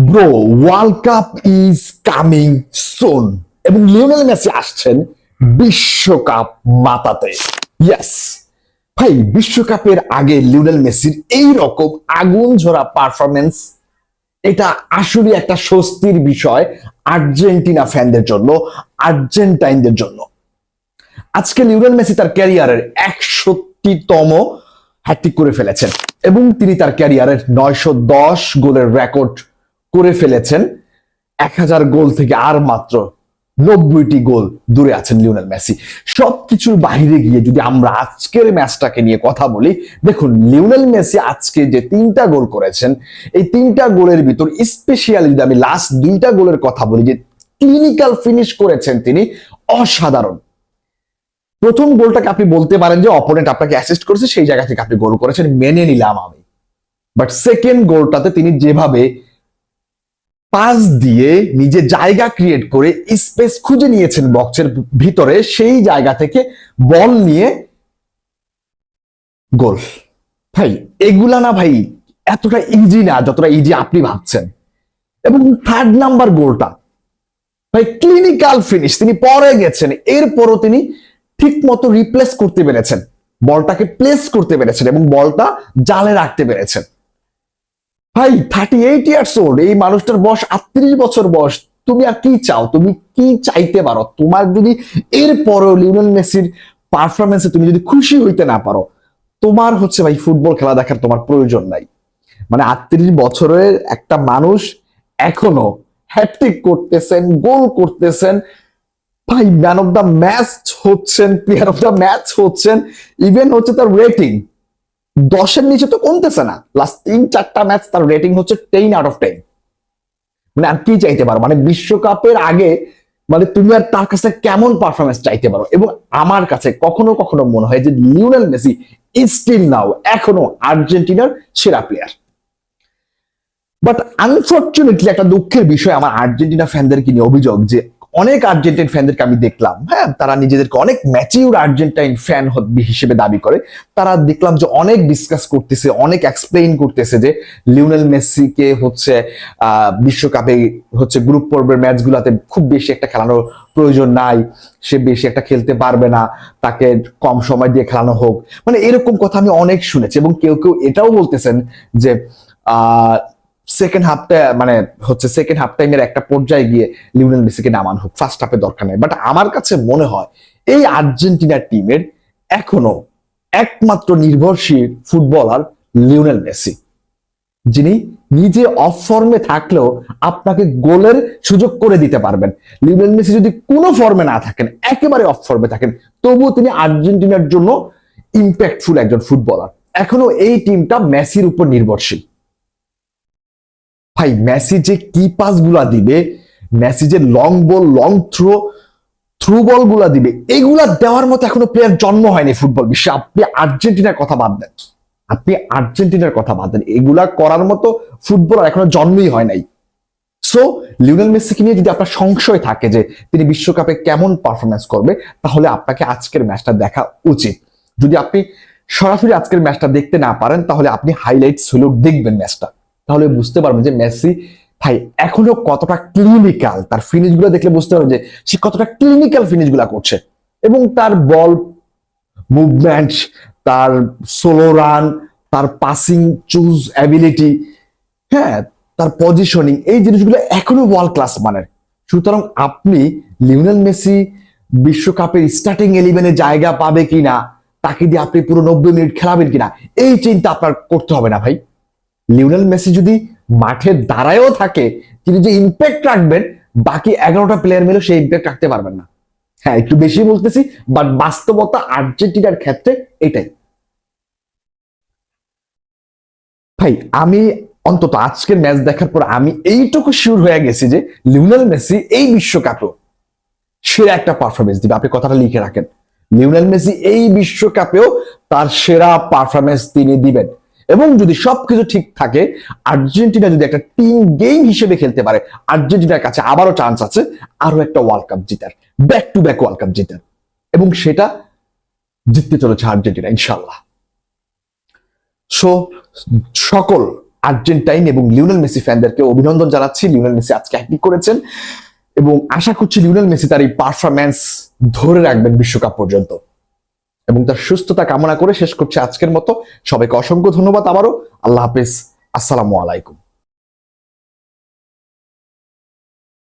Bro, world cup is coming soon এবং Lionel Messi আসছেন বিশ্বকাপ মাতাতে। ইয়েস ভাই, বিশ্বকাপের আগে লিওনেল মেসির এই রকম আগুন ঝরা পারফরমেন্স, এটা আসলে একটা স্বস্তির বিষয় আর্জেন্টিনা ফ্যানদের জন্য, আর্জেন্টাইনদের জন্য। আজকে লিওনেল মেসি তার ক্যারিয়ারের 61তম হ্যাটট্রিক করে ফেলেছেন এবং তিনি তার ক্যারিয়ারের 910 গোলের রেকর্ড করে ফেলেছেন। 1000 গোল থেকে আর মাত্র 90টি গোল দূরে আছেন লিওনেল মেসি। সবকিছুর বাহিরে গিয়ে যদি আমরা আজকের ম্যাচটাকে নিয়ে কথা বলি, দেখুন লিওনেল মেসি আজকে যে 3টা গোল করেছেন, এই 3টা গোলের ভিতর স্পেশালি যদি আমি লাস্ট 2টা গোলের কথা বলি, যে ক্লিনিক্যাল ফিনিশ করেছেন তিনি, অসাধারণ। প্রথম গোলটাকে আপনি বলতে পারেন যে অপোনেন্ট আপনাকে অ্যাসিস্ট করেছে, সেই জায়গা থেকে আপনি গোল করেছেন, মেনে নিলাম আমি। বাট সেকেন্ড গোলটাতে তিনি যেভাবে পাস দিয়ে নিজে জায়গা ক্রিয়েট করে স্পেস খুঁজে নিয়েছেন বক্সের ভিতরে, সেই জায়গা থেকে বল নিয়ে গোল। ভাই এগুলা না ভাই এতটা ইজি না যতটা ইজি আপনি ভাবছেন। এবং থার্ড নাম্বার গোলটা ভাই ক্লিনিক্যাল ফিনিশ, তিনি পরে গেছেন, এরপরও তিনি ঠিক মতো রিপ্লেস করতে পেরেছেন, বলটাকে প্লেস করতে পেরেছেন এবং বলটা জালে রাখতে পেরেছেন। ভাই 38 ইয়ার্স ওল্ড, এই মানুষটার বয়স 38 বছর বয়স। তুমি আর কি চাও? তুমি কি চাইতে পারো? তোমার যদি এরপরও লিওনেল মেসির পারফরমেন্সে তুমি যদি খুশি হইতে না পারো, তোমার হচ্ছে ভাই ফুটবল খেলা দেখার তোমার প্রয়োজন নাই। মানে 38 বছরের একটা মানুষ এখনো হ্যাটট্রিক করতেছেন, গোল করতেছেন, ভাই ম্যান অফ দ্য ম্যাচ হচ্ছেন, প্লেয়ার অফ দ্য ম্যাচ হচ্ছেন, ইভেন হচ্ছে তার রেটিং 10-এর নিচে তো কমতেছে না। লাস্ট 3-4টা ম্যাচ তার রেটিং হচ্ছে 10 আউট অফ 10। মানে আর কি চাইতে পারো? মানে বিশ্বকাপের আগে মানে তুমি আর তার কাছে কেমন পারফরমেন্স চাইতে পারো? এবং আমার কাছে কখনো কখনো মনে হয় যে লিওনেল মেসি স্টিল নাও এখনো আর্জেন্টিনার সেরা প্লেয়ার। বাট আনফরচুনেটলি একটা দুঃখের বিষয় আমার আর্জেন্টিনা ফ্যানদেরকে নিয়ে অভিযোগ, যে অনেক আর্জেন্টাইন ফ্যানদেরকে আমি দেখলাম, হ্যাঁ তারা নিজেদেরকে অনেক ম্যাচিউর আর্জেন্টাইন ফ্যান হিসেবে দাবি করে। তারা দেখলাম যে অনেক ডিসকাস করতেছে, অনেক এক্সপ্লেইন করতেছে যে লিওনেল মেসিকে হচ্ছে বিশ্বকাপে হচ্ছে গ্রুপ পর্বের ম্যাচগুলোতে খুব বেশি একটা খেলানোর প্রয়োজন নাই, সে বেশি একটা খেলতে পারবে না, তাকে কম সময় দিয়ে খেলানো হোক। মানে এরকম কথা আমি অনেক শুনেছি এবং কেউ কেউ এটাও বলতেছেন যে সেকেন্ড হাফ টাইমের একটা পর্যায়ে গিয়ে লিওনেল মেসিকে নামানো হোক, ফার্স্ট হাফে দরকার নেই। বাট আমার কাছে মনে হয় এই আর্জেন্টিনা টিমের এখনো একমাত্র নির্ভরশীল ফুটবলার লিওনেল মেসি, যিনি নিজে অফ ফর্মে থাকলেও আপনাকে গোলের সুযোগ করে দিতে পারবেন। লিওনেল মেসি যদি কোনো ফর্মে না থাকেন, একেবারে অফ ফর্মে থাকেন, তবুও তিনি আর্জেন্টিনার জন্য ইম্প্যাক্টফুল একজন ফুটবলার। এখনো এই টিমটা মেসির উপর নির্ভরশীল। ভাই মেসি যে কি পাস গুলা দিবে, মেসি যে long ball, long through ball গুলা দিবে, এগুলা দেওয়ার মতো এখনো প্লেয়ার জন্ম হয়নি ফুটবল বিশ্বে। আপনি আর্জেন্টিনার কথা বাদ দেন, এগুলা করার মতো ফুটবলার এখনো জন্মই হয় নাই। সো লিওনেল মেসিকে নিয়ে যদি আপনার সংশয় থাকে যে তিনি বিশ্বকাপে কেমন পারফরমেন্স করবে, তাহলে আপনাকে আজকের ম্যাচটা দেখা উচিত। যদি আপনি সরাসরি আজকের ম্যাচটা দেখতে না পারেন, তাহলে আপনি হাইলাইটস হলেও দেখবেন ম্যাচটা, তাহলে বুঝতে পারবেন যে মেসি ভাই এখনো কতটা ক্লিনিক্যাল। তার ফিনিশ গুলো দেখলে বুঝতে পারবেন যে সে কতটা ক্লিনিক্যাল ফিনিশ গুলা করছে। এবং তার বল মুভমেন্ট, তার সোলো রান, তার পাসিং চুজ অ্যাবিলিটি, হ্যাঁ তার পজিশনিং, এই জিনিসগুলো এখনো ওয়ার্ল্ড ক্লাস মানের। সুতরাং আপনি লিওনেল মেসি বিশ্বকাপের স্টার্টিং 11-এ জায়গা পাবে কিনা, তাকে দিয়ে আপনি পুরো 90 মিনিট খেলাবেন কিনা, এই চিন্তা আপনার করতে হবে না ভাই। লিওনেল মেসি যদি মাঠে দাঁড়ায়ও থাকে, তিনি যে ইম্প্যাক্ট রাখবেন, বাকি 11টা প্লেয়ার মিলে সেই ইম্প্যাক্ট রাখতে পারবেন না। হ্যাঁ একটু বেশি বলতেছি, বাট বাস্তবতা আর্জেন্টিনার ক্ষেত্রে এটাই। ভাই আমি অন্তত আজকের ম্যাচ দেখার পর আমি এইটুকু শিওর হয়ে গেছি যে লিওনেল মেসি এই বিশ্বকাপেও সেরা একটা পারফরমেন্স দিবে। আপনি কথাটা লিখে রাখেন, লিওনেল মেসি এই বিশ্বকাপেও তার সেরা পারফরমেন্স তিনি দিবেন। এবং যদি সবকিছু ঠিক থাকে, আর্জেন্টিনা যদি একটা টিম গেম হিসেবে খেলতে পারে, আর্জেন্টিনার কাছে আবারও চান্স আছে আরো একটা ওয়ার্ল্ড কাপ জিতার, back to back world cup জিতার। এবং সেটা জিততে চলেছে আর্জেন্টিনা ইনশাল্লাহ। সো সকল আর্জেন্টাইন এবং লিওনেল মেসি ফ্যানদেরকে অভিনন্দন জানাচ্ছি। লিওনেল মেসি আজকে হ্যাট্রিক করেছেন এবং আশা করছি লিওনেল মেসি তার এই পারফরম্যান্স ধরে রাখবেন বিশ্বকাপ পর্যন্ত এবং তার সুস্থতা কামনা করে শেষ করছে আজকের মতো। সবাইকে অসংখ্য ধন্যবাদ আবারও। আল্লাহ হাফেজ, আসসালামু আলাইকুম।